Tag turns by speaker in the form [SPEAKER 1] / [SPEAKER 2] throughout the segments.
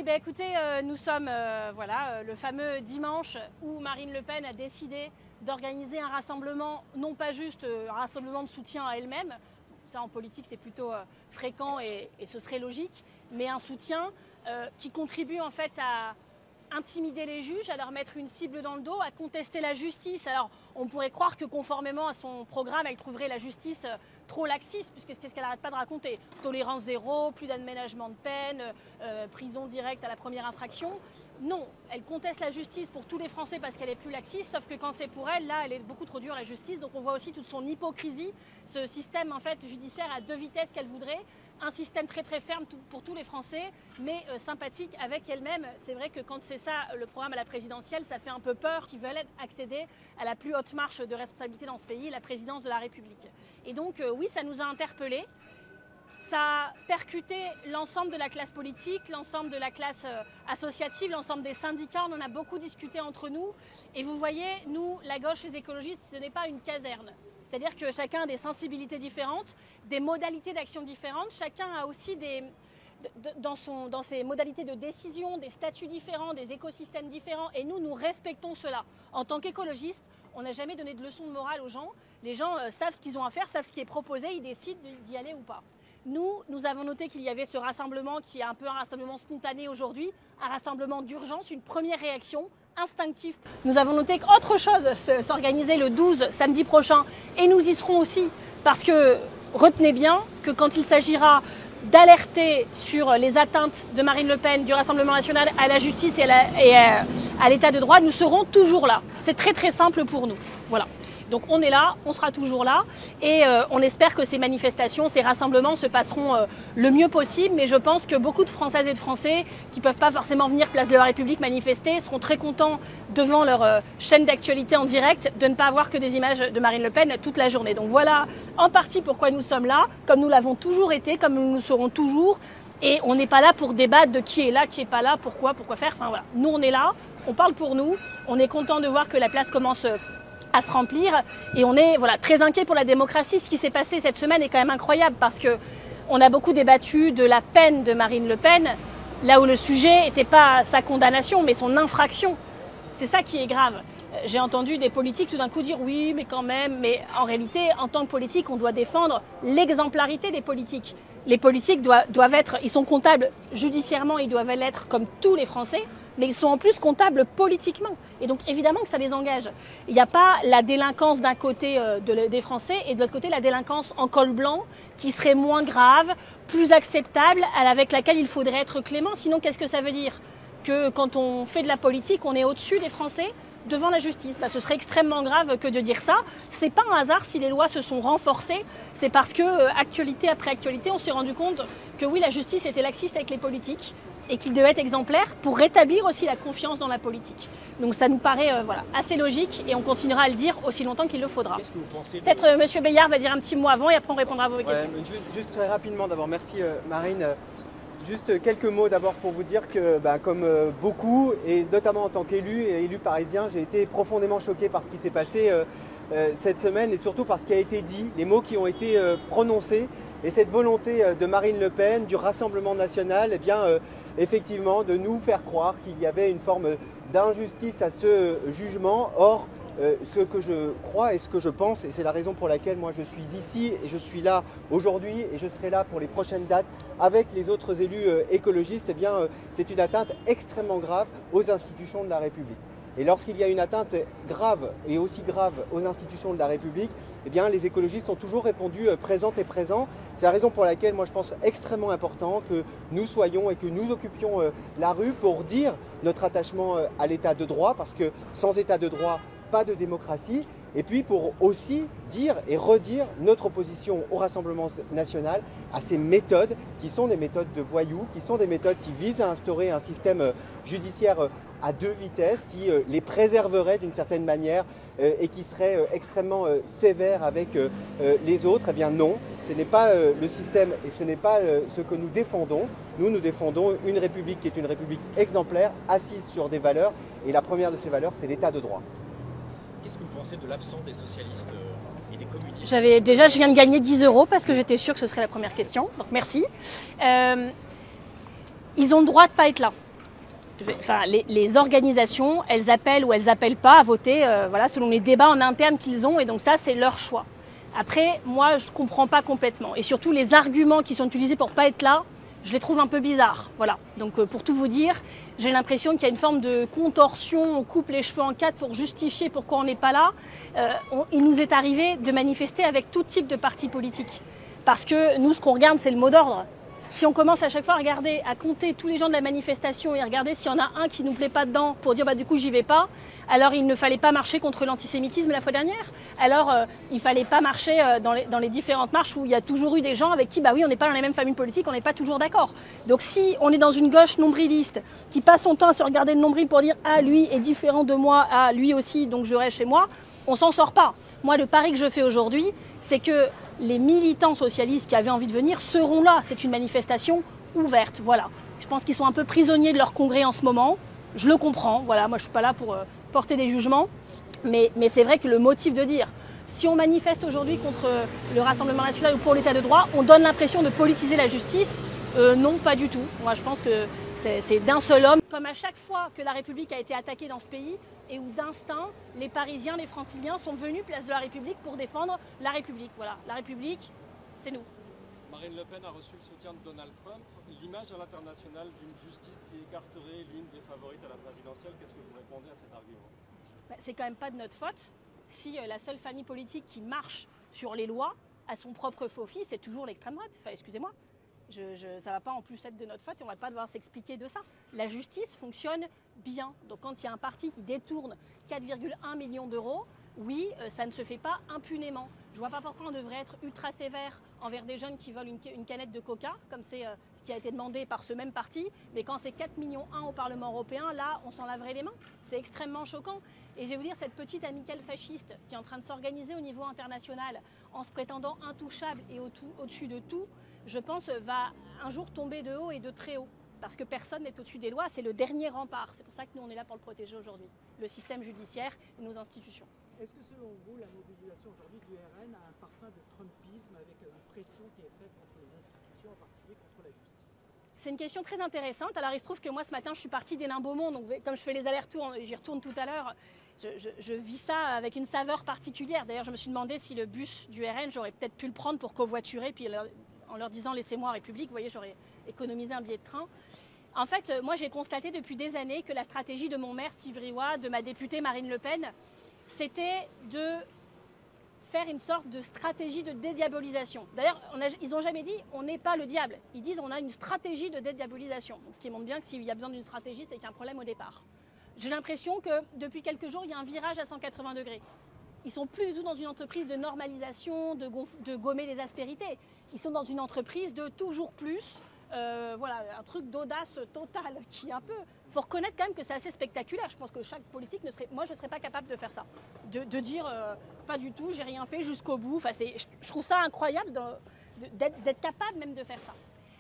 [SPEAKER 1] bien écoutez, nous sommes le fameux dimanche où Marine Le Pen a décidé d'organiser un rassemblement, non pas juste un rassemblement de soutien à elle-même, ça en politique c'est plutôt fréquent et ce serait logique, mais un soutien qui contribue en fait à intimider les juges, à leur mettre une cible dans le dos, à contester la justice. Alors on pourrait croire que conformément à son programme, elle trouverait la justice trop laxiste, puisque c'est ce qu'elle n'arrête pas de raconter. Tolérance zéro, plus d'aménagement de peine, prison directe à la première infraction. Non, elle conteste la justice pour tous les Français parce qu'elle est plus laxiste, sauf que quand c'est pour elle, là, elle est beaucoup trop dure la justice. Donc on voit aussi toute son hypocrisie, ce système en fait judiciaire à deux vitesses qu'elle voudrait. Un système très très ferme pour tous les Français, mais sympathique avec elle-même. C'est vrai que quand c'est ça le programme à la présidentielle, ça fait un peu peur qu'ils veulent accéder à la plus haute marche de responsabilité dans ce pays, la présidence de la République. Et donc oui, ça nous a interpellés. Ça a percuté l'ensemble de la classe politique, l'ensemble de la classe associative, l'ensemble des syndicats. On en a beaucoup discuté entre nous. Et vous voyez, nous, la gauche, les écologistes, ce n'est pas une caserne. C'est-à-dire que chacun a des sensibilités différentes, des modalités d'action différentes. Chacun a aussi dans ses modalités de décision, des statuts différents, des écosystèmes différents. Et nous respectons cela. En tant qu'écologistes, on n'a jamais donné de leçon de morale aux gens. Les gens savent ce qu'ils ont à faire, savent ce qui est proposé, ils décident d'y aller ou pas. Nous avons noté qu'il y avait ce rassemblement qui est un peu un rassemblement spontané aujourd'hui, un rassemblement d'urgence, une première réaction instinctive. Nous avons noté qu'autre chose s'organisait le 12 samedi prochain et nous y serons aussi parce que retenez bien que quand il s'agira d'alerter sur les atteintes de Marine Le Pen, du Rassemblement national à la justice et à l'état de droit, nous serons toujours là. C'est très très simple pour nous. Voilà. Donc on est là, on sera toujours là et on espère que ces manifestations, ces rassemblements se passeront le mieux possible. Mais je pense que beaucoup de Françaises et de Français qui ne peuvent pas forcément venir place de la République manifester seront très contents devant leur chaîne d'actualité en direct de ne pas avoir que des images de Marine Le Pen toute la journée. Donc voilà en partie pourquoi nous sommes là, comme nous l'avons toujours été, comme nous le serons toujours. Et on n'est pas là pour débattre de qui est là, qui n'est pas là, pourquoi faire. Enfin voilà, nous on est là, on parle pour nous, on est content de voir que la place commence à se remplir et on est très inquiet pour la démocratie. Ce qui s'est passé cette semaine est quand même incroyable parce que on a beaucoup débattu de la peine de Marine Le Pen, là où le sujet n'était pas sa condamnation mais son infraction. C'est ça qui est grave. J'ai entendu des politiques tout d'un coup dire oui mais quand même, mais en réalité en tant que politique on doit défendre l'exemplarité des politiques. Les politiques doivent être, ils sont comptables judiciairement, ils doivent l'être comme tous les Français, mais ils sont en plus comptables politiquement. Et donc évidemment que ça les engage. Il n'y a pas la délinquance d'un côté des Français et de l'autre côté la délinquance en col blanc qui serait moins grave, plus acceptable, avec laquelle il faudrait être clément. Sinon qu'est-ce que ça veut dire? Que quand on fait de la politique, on est au-dessus des Français devant la justice. Ce serait extrêmement grave que de dire ça. C'est pas un hasard si les lois se sont renforcées. C'est parce que, actualité après actualité, on s'est rendu compte que oui, la justice était laxiste avec les politiques et qu'il devait être exemplaire pour rétablir aussi la confiance dans la politique. Donc ça nous paraît assez logique et on continuera à le dire aussi longtemps qu'il le faudra.
[SPEAKER 2] Qu'est-ce que vous pensez
[SPEAKER 1] Peut-être M. Bayard va dire un petit mot avant et après on répondra à vos questions.
[SPEAKER 3] Juste très rapidement d'abord, merci Marine. Juste quelques mots d'abord pour vous dire que comme beaucoup, et notamment en tant qu'élu et élu parisien, j'ai été profondément choqué par ce qui s'est passé cette semaine et surtout par ce qui a été dit, les mots qui ont été prononcés et cette volonté de Marine Le Pen, du Rassemblement national, effectivement de nous faire croire qu'il y avait une forme d'injustice à ce jugement. Or, ce que je crois et ce que je pense, et c'est la raison pour laquelle moi je suis ici et je suis là aujourd'hui et je serai là pour les prochaines dates avec les autres élus écologistes, c'est une atteinte extrêmement grave aux institutions de la République. Et lorsqu'il y a une atteinte grave et aussi grave aux institutions de la République, les écologistes ont toujours répondu présentes et présents. C'est la raison pour laquelle moi je pense extrêmement important que nous soyons et que nous occupions la rue pour dire notre attachement à l'état de droit, parce que sans état de droit, pas de démocratie, et puis pour aussi dire et redire notre opposition au Rassemblement national, à ces méthodes qui sont des méthodes de voyous, qui sont des méthodes qui visent à instaurer un système judiciaire à deux vitesses, qui les préserverait d'une certaine manière et qui serait extrêmement sévère avec les autres. Non, ce n'est pas le système et ce n'est pas ce que nous défendons. Nous défendons une République qui est une République exemplaire, assise sur des valeurs, et la première de ces valeurs, c'est l'état de droit.
[SPEAKER 2] Qu'est-ce que vous pensez de l'absence des socialistes et des communistes?
[SPEAKER 1] Je viens de gagner 10 € parce que j'étais sûre que ce serait la première question, donc merci. Ils ont le droit de ne pas être là. Enfin, les organisations, elles appellent ou elles n'appellent pas à voter voilà, selon les débats en interne qu'ils ont, et donc ça, c'est leur choix. Après, moi, je ne comprends pas complètement. Et surtout, les arguments qui sont utilisés pour ne pas être là, je les trouve un peu bizarres. Voilà. Donc, pour tout vous dire, j'ai l'impression qu'il y a une forme de contorsion, on coupe les cheveux en quatre pour justifier pourquoi on n'est pas là. Il nous est arrivé de manifester avec tout type de partis politiques. Parce que nous, ce qu'on regarde, c'est le mot d'ordre. Si on commence à chaque fois à regarder, à compter tous les gens de la manifestation et à regarder s'il y en a un qui nous plaît pas dedans pour dire du coup j'y vais pas, alors il ne fallait pas marcher contre l'antisémitisme la fois dernière. Alors il fallait pas marcher dans les différentes marches où il y a toujours eu des gens avec qui oui on n'est pas dans les mêmes familles politiques, on n'est pas toujours d'accord. Donc si on est dans une gauche nombriliste qui passe son temps à se regarder le nombril pour dire ah lui est différent de moi, ah lui aussi donc je reste chez moi, on s'en sort pas. Moi le pari que je fais aujourd'hui, c'est que les militants socialistes qui avaient envie de venir seront là. C'est une manifestation ouverte, voilà. Je pense qu'ils sont un peu prisonniers de leur congrès en ce moment. Je le comprends, voilà. Moi, je ne suis pas là pour porter des jugements. Mais c'est vrai que le motif de dire, si on manifeste aujourd'hui contre le Rassemblement national ou pour l'état de droit, on donne l'impression de politiser la justice. Non, pas du tout. Moi, je pense que c'est d'un seul homme. Comme à chaque fois que la République a été attaquée dans ce pays, et où d'instinct, les Parisiens, les Franciliens sont venus place de la République pour défendre la République. Voilà, la République, c'est nous.
[SPEAKER 4] Marine Le Pen a reçu le soutien de Donald Trump. L'image à l'international d'une justice qui écarterait l'une des favorites à la présidentielle, qu'est-ce que vous répondez à cet argument?
[SPEAKER 1] C'est quand même pas de notre faute si la seule famille politique qui marche sur les lois a son propre faux-fils, c'est toujours l'extrême droite. Enfin, excusez-moi. Ça ne va pas en plus être de notre faute et on ne va pas devoir s'expliquer de ça. La justice fonctionne bien. Donc quand il y a un parti qui détourne 4,1 millions d'euros, oui, ça ne se fait pas impunément. Je ne vois pas pourquoi on devrait être ultra sévère envers des jeunes qui volent une canette de coca, comme c'est ce qui a été demandé par ce même parti. Mais quand c'est 4,1 millions au Parlement européen, là, on s'en laverait les mains. C'est extrêmement choquant. Et je vais vous dire, cette petite amicale fasciste qui est en train de s'organiser au niveau international en se prétendant intouchable et au-dessus de tout, je pense, va un jour tomber de haut et de très haut. Parce que personne n'est au-dessus des lois, c'est le dernier rempart. C'est pour ça que nous, on est là pour le protéger aujourd'hui. Le système judiciaire et nos institutions.
[SPEAKER 5] Est-ce que selon vous, la mobilisation aujourd'hui du RN a un parfum de trumpisme avec une pression qui est faite contre les institutions, en particulier contre la justice?
[SPEAKER 1] C'est une question très intéressante. Alors il se trouve que moi, ce matin, je suis partie d'Hénin-Beaumont. Donc comme je fais les allers-retours, j'y retourne tout à l'heure. Je vis ça avec une saveur particulière. D'ailleurs, je me suis demandé si le bus du RN, j'aurais peut-être pu le prendre pour covoiturer, puis en leur disant « laissez-moi République », vous voyez, j'aurais économisé un billet de train. En fait, moi, j'ai constaté depuis des années que la stratégie de mon maire, Steve Briouat, de ma députée Marine Le Pen, c'était de faire une sorte de stratégie de dédiabolisation. D'ailleurs, ils n'ont jamais dit « on n'est pas le diable ». Ils disent « on a une stratégie de dédiabolisation ». Donc, ce qui montre bien que s'il y a besoin d'une stratégie, c'est qu'il y a un problème au départ. J'ai l'impression que depuis quelques jours, il y a un virage à 180 degrés. Ils ne sont plus du tout dans une entreprise de normalisation, de gommer les aspérités. Ils sont dans une entreprise de toujours plus, voilà, un truc d'audace totale qui est un peu... Il faut reconnaître quand même que c'est assez spectaculaire. Je pense que chaque politique ne serait... Moi, je ne serais pas capable de faire ça. De dire pas du tout, j'ai rien fait jusqu'au bout. Enfin, je trouve ça incroyable d'être capable même de faire ça.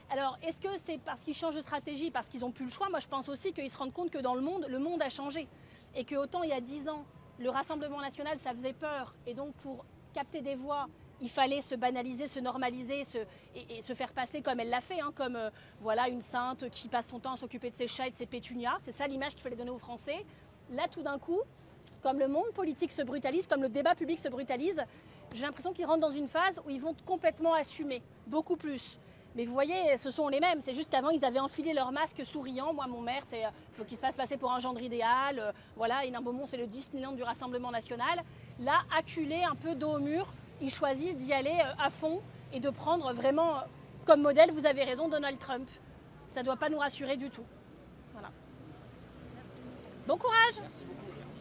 [SPEAKER 1] Alors, est-ce que c'est parce qu'ils changent de stratégie, parce qu'ils n'ont plus le choix? Moi, je pense aussi qu'ils se rendent compte que dans le monde a changé. Et que autant il y a 10 ans, le Rassemblement national, ça faisait peur. Et donc, pour capter des voix, il fallait se banaliser, se normaliser et se faire passer comme elle l'a fait, hein, comme voilà, une sainte qui passe son temps à s'occuper de ses chats et de ses pétunias. C'est ça l'image qu'il fallait donner aux Français. Là, tout d'un coup, comme le monde politique se brutalise, comme le débat public se brutalise, j'ai l'impression qu'ils rentrent dans une phase où ils vont complètement assumer, beaucoup plus. Mais vous voyez, ce sont les mêmes. C'est juste qu'avant, ils avaient enfilé leur masque souriant. Moi, mon maire, il faut qu'il se fasse passer pour un gendre idéal. Voilà, Hénin-Beaumont, c'est le Disneyland du Rassemblement national. Là, acculés, un peu dos au mur, ils choisissent d'y aller à fond et de prendre vraiment comme modèle, vous avez raison, Donald Trump. Ça ne doit pas nous rassurer du tout. Voilà. Bon courage.
[SPEAKER 2] Merci beaucoup. Merci.